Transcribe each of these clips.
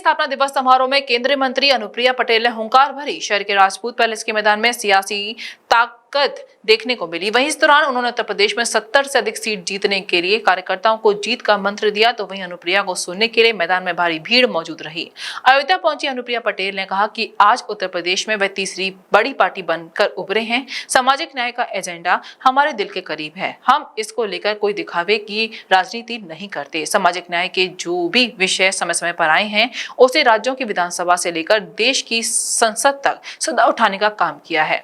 स्थापना दिवस समारोह में केंद्रीय मंत्री अनुप्रिया पटेल ने हुंकार भरी। शहर के राजपूत पैलेस के मैदान में सियासी ताकत देखने को मिली। वहीं इस दौरान उन्होंने उत्तर प्रदेश में 70 से अधिक सीट जीतने के लिए कार्यकर्ताओं को जीत का मंत्र दिया। तो वहीं अनुप्रिया को सुनने के लिए मैदान में भारी भीड़ मौजूद रही। अयोध्या पहुंची अनुप्रिया पटेल ने कहा कि आज उत्तर प्रदेश में वह तीसरी बड़ी पार्टी बनकर उभरे हैं। सामाजिक न्याय का एजेंडा हमारे दिल के करीब है। हम इसको लेकर कोई दिखावे की राजनीति नहीं करते। सामाजिक न्याय के जो भी विषय समय समय पर आए हैं उसे राज्यों की विधानसभा से लेकर देश की संसद तक सदा उठाने का काम किया है।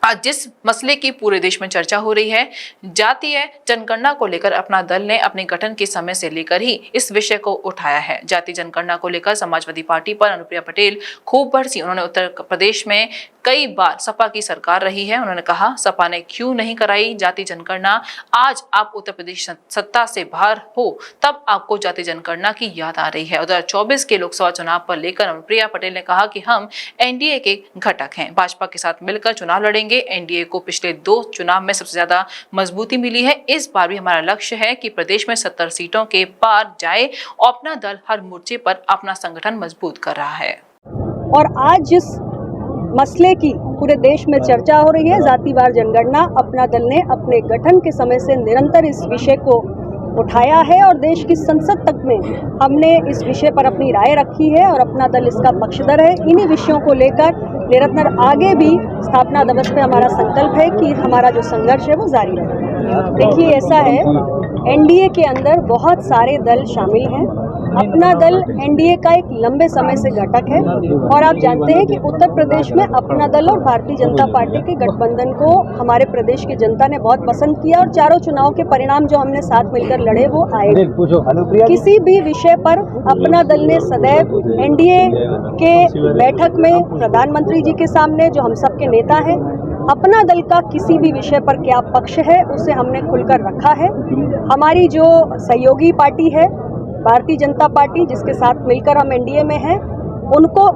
आज जिस मसले की पूरे देश में चर्चा हो रही है, जातीय जनगणना को लेकर अपना दल ने अपने गठन के समय से लेकर ही इस विषय को उठाया है। जातीय जनगणना को लेकर समाजवादी पार्टी पर अनुप्रिया पटेल खूब बरसी। उन्होंने उत्तर प्रदेश में कई बार सपा की सरकार रही है। उन्होंने कहा सपा ने क्यों नहीं कराई जातीय जनगणना। आज आप उत्तर प्रदेश सत्ता से बाहर हो तब आपको जातीय जनगणना की याद आ रही है। 2024 के लोकसभा चुनाव पर लेकर अनुप्रिया पटेल ने कहा कि हम एनडीए के घटक हैं, भाजपा के साथ मिलकर चुनाव लड़ेंगे। एनडीए को पिछले 2 चुनाव में सबसे ज्यादा मजबूती मिली है। इस बार भी हमारा लक्ष्य है कि प्रदेश में 70 सीटों के पार जाए और अपना दल हर मोर्चे पर अपना संगठन मजबूत कर रहा है। और आज जिस मसले की पूरे देश में चर्चा हो रही है, जातिवार जनगणना, अपना दल ने अपने गठन के समय से निरंतर इस विषय को उठाया है और देश की संसद तक में हमने इस विषय पर अपनी राय रखी है और अपना दल इसका पक्षधर है। इन्हीं विषयों को लेकर निरंतर आगे भी स्थापना दिवस पे हमारा संकल्प है कि हमारा जो संघर्ष है वो जारी रहे। देखिए, ऐसा है, एनडीए के अंदर बहुत सारे दल शामिल हैं। अपना दल एनडीए का एक लंबे समय से घटक है और आप जानते हैं कि उत्तर प्रदेश में अपना दल और भारतीय जनता पार्टी के गठबंधन को हमारे प्रदेश की जनता ने बहुत पसंद किया और चारों चुनाव के परिणाम जो हमने साथ मिलकर लड़े वो आए। किसी भी विषय पर अपना दल ने सदैव एनडीए के बैठक में प्रधानमंत्री जी के सामने, जो हम सबके नेता हैं, अपना दल का किसी भी विषय पर क्या पक्ष है उसे हमने खुलकर रखा है। हमारी जो सहयोगी पार्टी है भारतीय जनता पार्टी, जिसके साथ मिलकर हम एनडीए में हैं,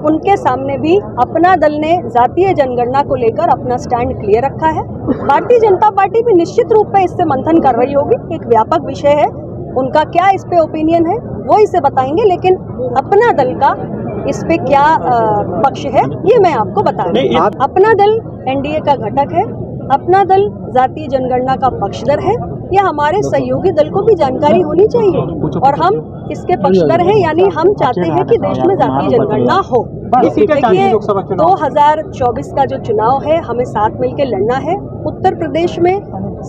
उनके सामने भी अपना दल ने जातीय जनगणना को लेकर अपना स्टैंड क्लियर रखा है। भारतीय जनता पार्टी भी निश्चित रूप से इससे मंथन कर रही होगी। एक व्यापक विषय है, उनका क्या इस पे ओपिनियन है वो इसे बताएंगे, लेकिन अपना दल का इस पे क्या पक्ष है ये मैं आपको बता रही हूँ। अपना दल एनडीए का घटक है, अपना दल जातीय जनगणना का पक्षधर है। यह हमारे सहयोगी दल को भी जानकारी होनी चाहिए और हम इसके पक्षधर हैं, यानी हम चाहते हैं कि देश में जातीय जनगणना हो। देखिए, 2024 का जो चुनाव है हमें साथ मिलकर लड़ना है। उत्तर प्रदेश में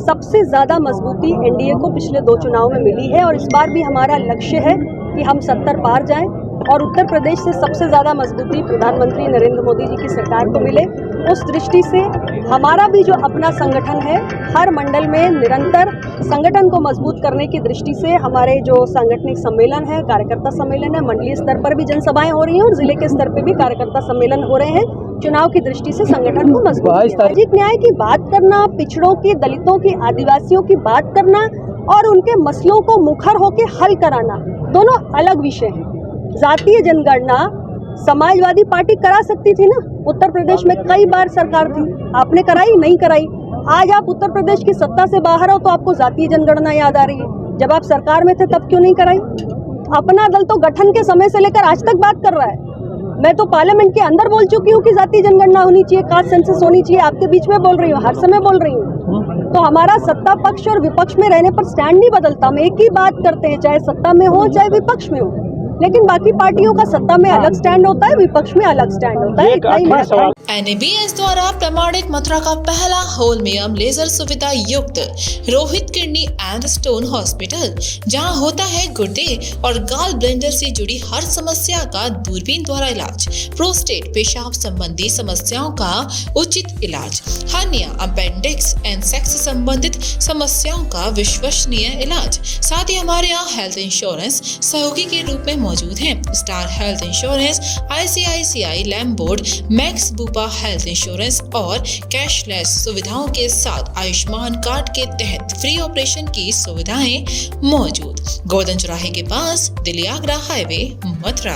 सबसे ज्यादा मजबूती एनडीए को पिछले 2 चुनाव में मिली है और इस बार भी हमारा लक्ष्य है कि हम 70 पार जाएं और उत्तर प्रदेश से सबसे ज़्यादा मजबूती प्रधानमंत्री नरेंद्र मोदी जी की सरकार को मिले। उस दृष्टि से हमारा भी जो अपना संगठन है, हर मंडल में निरंतर संगठन को मजबूत करने की दृष्टि से हमारे जो सांगठनिक सम्मेलन है, कार्यकर्ता सम्मेलन है, मंडलीय स्तर पर भी जनसभाएं हो रही हैं और जिले के स्तर पर भी कार्यकर्ता सम्मेलन हो रहे हैं। चुनाव की दृष्टि से संगठन को मजबूत, सामाजिक न्याय की बात करना, पिछड़ों की, दलितों की, आदिवासियों की बात करना और उनके मसलों को मुखर होकर हल कराना, दोनों अलग विषय हैं। जातीय जनगणना समाजवादी पार्टी करा सकती थी ना, उत्तर प्रदेश में कई बार सरकार थी, आपने कराई नहीं कराई। आज आप उत्तर प्रदेश की सत्ता से बाहर हो तो आपको जातीय जनगणना याद आ रही है। जब आप सरकार में थे तब क्यों नहीं कराई? अपना दल तो गठन के समय से लेकर आज तक बात कर रहा है। मैं तो पार्लियामेंट के अंदर बोल चुकी हूँ कि जातीय जनगणना होनी चाहिए, कास्ट सेंसस होनी चाहिए। आपके बीच में बोल रही हूँ, हर समय बोल रही हूँ। तो हमारा सत्ता पक्ष और विपक्ष में रहने पर स्टैंड नहीं बदलता। हम एक ही बात करते हैं, चाहे सत्ता में हो चाहे विपक्ष में हो। लेकिन बाकी पार्टियों का सत्ता में अलग स्टैंड होता है, विपक्ष में अलग स्टैंड होता है। NABS द्वारा प्रमाणित मथुरा का पहला होलमियम लेजर सुविधा युक्त Rohit kidney and stone hospital, जहां होता है गुर्दे और गाल ब्लेंडर से जुड़ी हर समस्या का दूरबीन द्वारा इलाज, प्रोस्टेट पेशाब संबंधी समस्याओं का उचित इलाज, हर्निया, अपेंडिक्स एंड सेक्स संबंधित समस्याओं का विश्वसनीय इलाज। साथ ही हमारे यहाँ हेल्थ इंश्योरेंस सहयोगी के रूप में मौजूद हैं। Star health insurance, ICICI Lombard, max Bupa health insurance और कैशलेस सुविधाओं के साथ आयुष्मान कार्ड के तहत फ्री ऑपरेशन की सुविधाएं मौजूद। गोवर्धन चौराहे के पास, दिल्ली आगरा हाईवे, मथुरा।